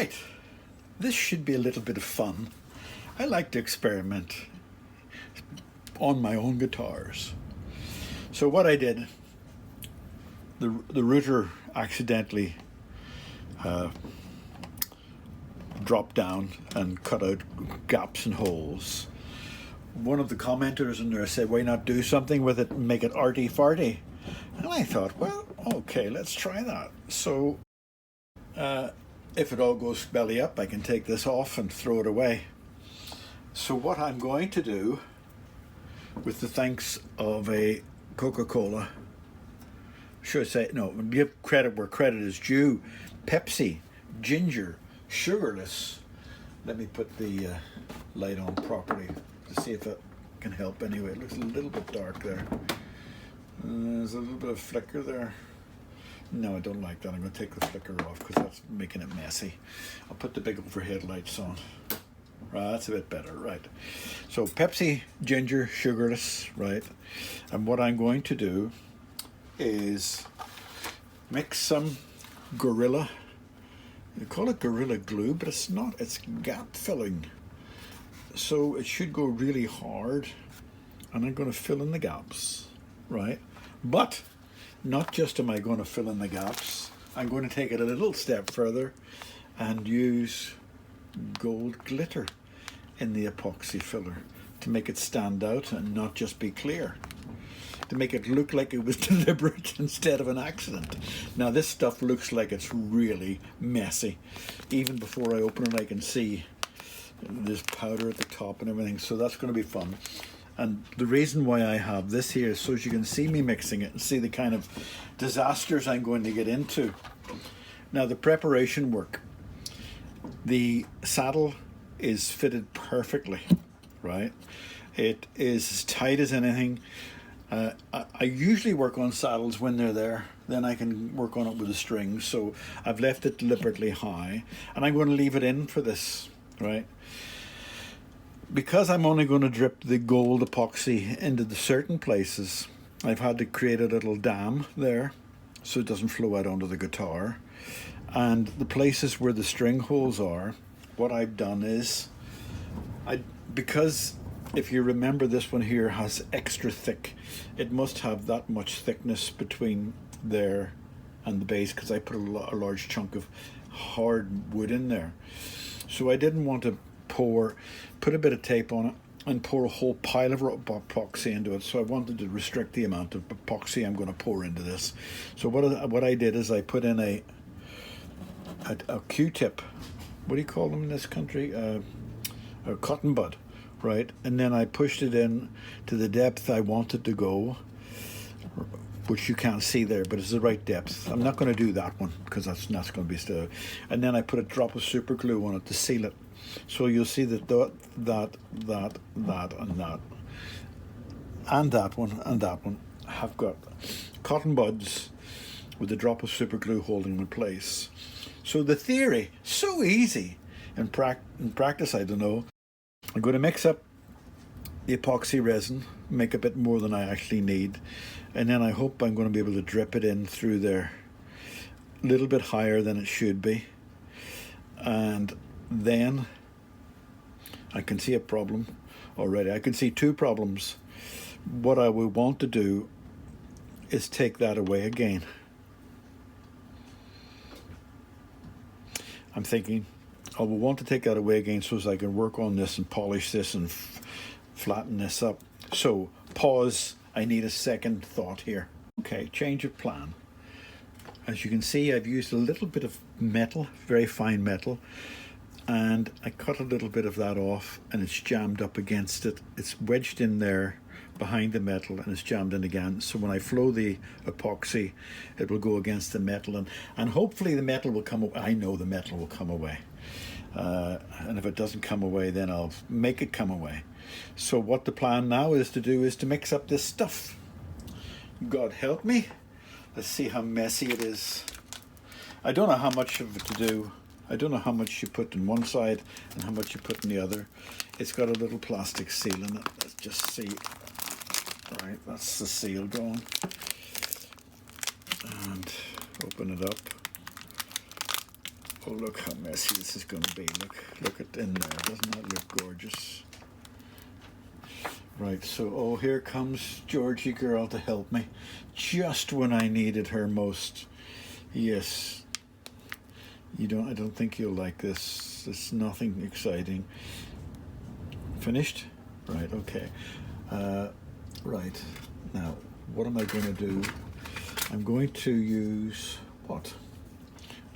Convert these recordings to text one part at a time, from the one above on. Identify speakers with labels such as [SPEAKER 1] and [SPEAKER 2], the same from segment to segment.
[SPEAKER 1] Right, this should be a little bit of fun. I like to experiment on my own guitars. So what I did, the router accidentally dropped down and cut out gaps and holes. One of the commenters in there said, why not do something with it and make it arty-farty? And I thought, well, okay, let's try that. So if it all goes belly up, I can take this off and throw it away. So what I'm going to do, with the thanks of a Coca-Cola, should I say, no, give credit where credit is due, Pepsi, ginger, sugarless. Let me put the light on properly to see if it can help anyway. It looks a little bit dark there. There's a little bit of flicker there. No, I don't like that. I'm going to take the flicker off because that's making it messy. I'll put the big overhead lights on. Right, that's a bit better, right. So Pepsi, ginger, sugarless, right. And what I'm going to do is mix some Gorilla. They call it Gorilla Glue, but it's not. It's gap filling. So it should go really hard. And I'm going to fill in the gaps, right. But not just am I going to fill in the gaps, I'm going to take it a little step further and use gold glitter in the epoxy filler to make it stand out and not just be clear, to make it look like it was deliberate instead of an accident. Now this stuff looks like it's really messy. Even before I open it, I can see there's powder at the top and everything, so that's going to be fun. And the reason why I have this here is so as you can see me mixing it and see the kind of disasters I'm going to get into. Now the preparation work. The saddle is fitted perfectly, right? It is as tight as anything. I usually work on saddles when they're there, then I can work on it with the strings. So I've left it deliberately high, and I'm going to leave it in for this, right? Because I'm only going to drip the gold epoxy into the certain places, I've had to create a little dam there so it doesn't flow out onto the guitar. And the places where the string holes are, what I've done is, because if you remember this one here has extra thick, it must have that much thickness between there and the base because I put a large chunk of hard wood in there. So I didn't want to put a bit of tape on it and pour a whole pile of epoxy into it. So I wanted to restrict the amount of epoxy I'm going to pour into this. So what I did is I put in a Q-tip. What do you call them in this country? A cotton bud, right? And then I pushed it in to the depth I wanted to go, which you can't see there, but it's the right depth. I'm not going to do that one because that's not going to be still. And then I put a drop of super glue on it to seal it. So you'll see that and that one have got cotton buds with a drop of super glue holding them in place. So the theory, so easy. In practice, I don't know. I'm going to mix up the epoxy resin, make a bit more than I actually need, and then I hope I'm going to be able to drip it in through there a little bit higher than it should be. And then I can see a problem already. I can see two problems. What I would want to do is take that away again. I'm thinking I will want to take that away again so as I can work on this and polish this and flatten this up. So pause, I need a second thought here. Okay, change of plan. As you can see, I've used a little bit of metal, very fine metal, and I cut a little bit of that off and it's jammed up against it. It's wedged in there behind the metal and it's jammed in again. So when I flow the epoxy, it will go against the metal and hopefully the metal will come away. I know the metal will come away. And if it doesn't come away, then I'll make it come away. So what the plan now is to do is to mix up this stuff. God help me. Let's see how messy it is. I don't know how much of it to do. I don't know how much you put in one side and how much you put in the other. It's got a little plastic seal in it. Let's just see. Right, that's the seal going. And open it up. Oh, look how messy this is going to be. Look at in there. Doesn't that look gorgeous? Right, so, oh, here comes Georgie girl to help me. Just when I needed her most. Yes. I don't think you'll like this. It's nothing exciting. Finished? Right, okay. Right, now, what am I going to do? I'm going to use, what?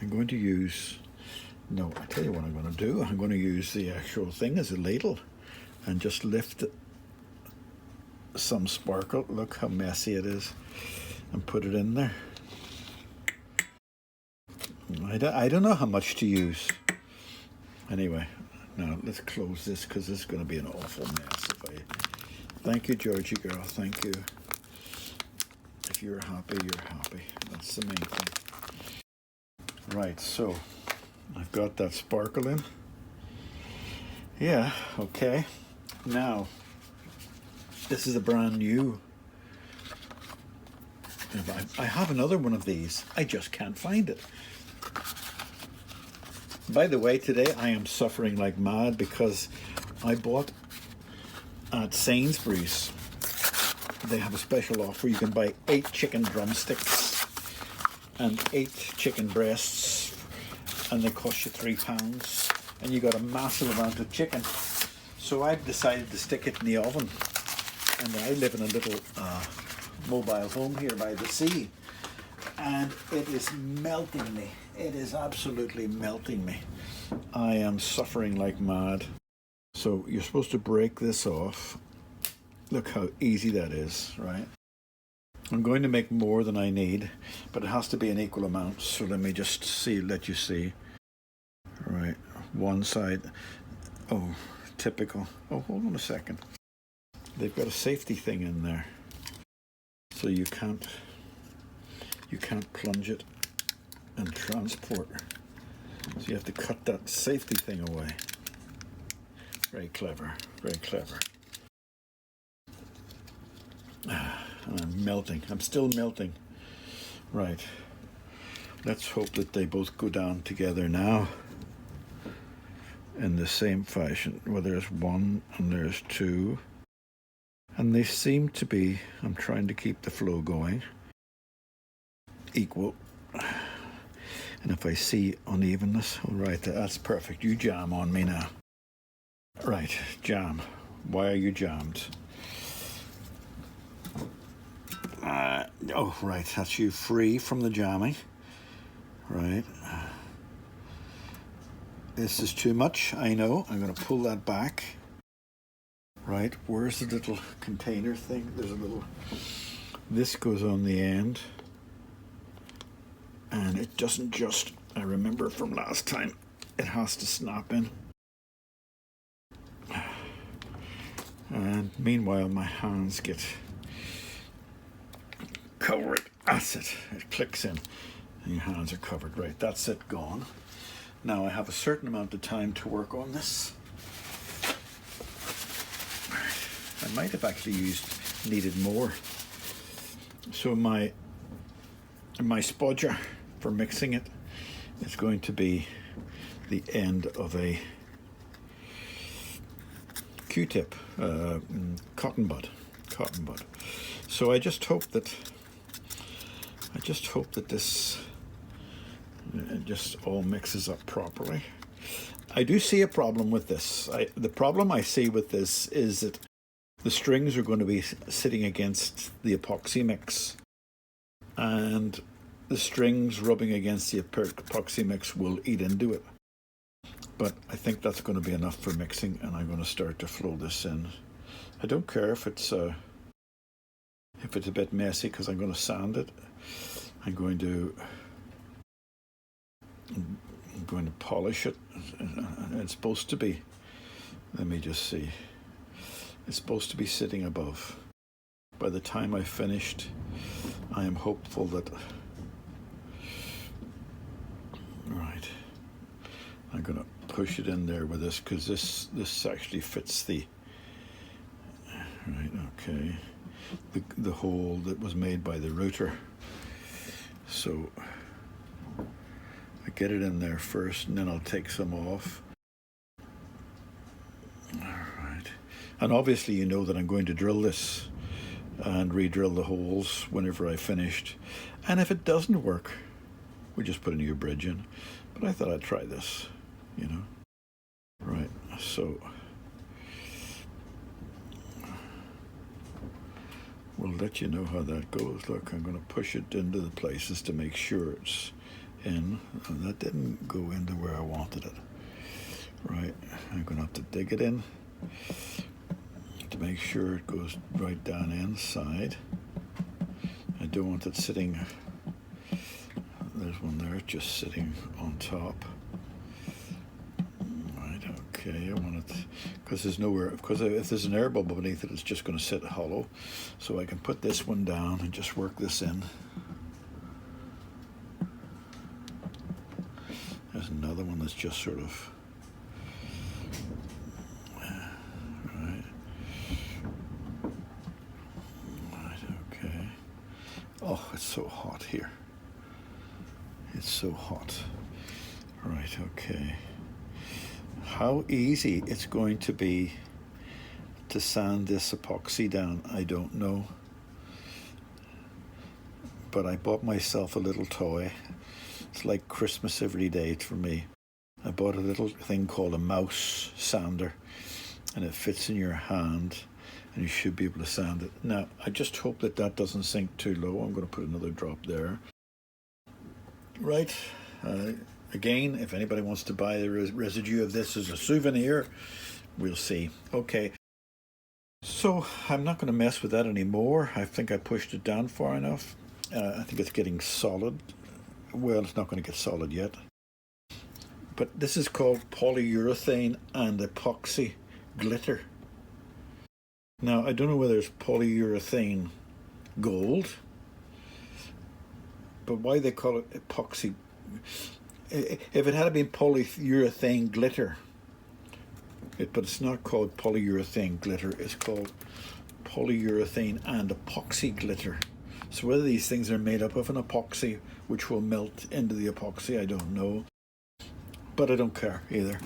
[SPEAKER 1] I'm going to use, no, I tell you what I'm going to do. I'm going to use the actual thing as a ladle and just lift some sparkle. Look how messy it is. And put it in there. I don't know how much to use. Anyway, now let's close this because this is going to be an awful mess. Thank you, Georgie girl. Thank you. If you're happy, you're happy. That's the main thing. Right, so I've got that sparkle in. Yeah, okay. Now, this is a brand new. I have another one of these. I just can't find it. By the way, today I am suffering like mad because I bought at Sainsbury's. They have a special offer. You can buy 8 chicken drumsticks and 8 chicken breasts, and they cost you £3. And you got a massive amount of chicken. So I've decided to stick it in the oven. And I live in a little mobile home here by the sea, and it is melting me. It is absolutely melting me. I am suffering like mad. So you're supposed to break this off. Look how easy that is, right? I'm going to make more than I need, but it has to be an equal amount. So let me just let you see. Right, one side. Oh, typical. Oh, hold on a second. They've got a safety thing in there. So you can't plunge it and transport. So you have to cut that safety thing away. Very clever, very clever. And I'm melting. I'm still melting. Right. Let's hope that they both go down together now in the same fashion. Well, there's one and there's two. And they seem to be, I'm trying to keep the flow going, equal. And if I see unevenness, all right, that's perfect. You jam on me now. Right, jam. Why are you jammed? Oh, right, that's you free from the jamming. Right. This is too much, I know. I'm going to pull that back. Right, where's the little container thing? There's a little, this goes on the end. And it doesn't just, I remember from last time, it has to snap in. And meanwhile, my hands get covered. That's it. It clicks in. And your hands are covered. Right, that's it, gone. Now I have a certain amount of time to work on this. I might have actually needed more. So my spodger for mixing it is going to be the end of a Q-tip, cotton bud. So I just hope that this just all mixes up properly. I do see a problem with this. The problem I see with this is that the strings are going to be sitting against the epoxy mix, and the strings rubbing against the epoxy mix will eat into it. But I think that's going to be enough for mixing, and I'm going to start to flow this in. I don't care if it's a bit messy because I'm going to sand it. I'm going to polish it. It's supposed to be, let me just see. It's supposed to be sitting above. By the time I finished, I am hopeful that, right, I'm going to push it in there with this because this actually fits the, right, okay, the hole that was made by the router. So I get it in there first, and then I'll take some off. All right. And obviously you know that I'm going to drill this and re-drill the holes whenever I finished. And if it doesn't work, we just put a new bridge in. But I thought I'd try this, you know. Right, so we'll let you know how that goes. Look, I'm going to push it into the places to make sure it's in. And that didn't go into where I wanted it. Right, I'm going to have to dig it in to make sure it goes right down inside. I don't want it sitting, there's one there just sitting on top. Right, okay, I want it, because there's nowhere, because if there's an air bubble beneath it, it's just going to sit hollow. So I can put this one down and just work this in. There's another one that's just sort of, oh, it's so hot here. It's so hot. Right, okay. How easy it's going to be to sand this epoxy down, I don't know. But I bought myself a little toy. It's like Christmas every day for me. I bought a little thing called a mouse sander, and it fits in your hand, and you should be able to sand it. Now, I just hope that that doesn't sink too low. I'm going to put another drop there. Right. Again, if anybody wants to buy the residue of this as a souvenir, we'll see. Okay. So I'm not going to mess with that anymore. I think I pushed it down far enough. I think it's getting solid. Well, it's not going to get solid yet. But this is called polyurethane and epoxy glitter. Now, I don't know whether it's polyurethane gold, but why they call it epoxy. If it had been polyurethane glitter, but it's not called polyurethane glitter, it's called polyurethane and epoxy glitter. So whether these things are made up of an epoxy, which will melt into the epoxy, I don't know. But I don't care either.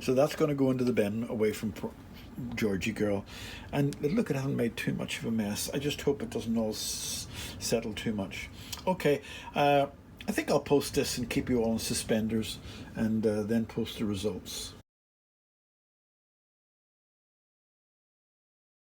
[SPEAKER 1] So that's going to go into the bin away from Georgie girl. And look, it hasn't made too much of a mess. I just hope it doesn't all settle too much. Okay, I think I'll post this and keep you all in suspenders, and then post the results.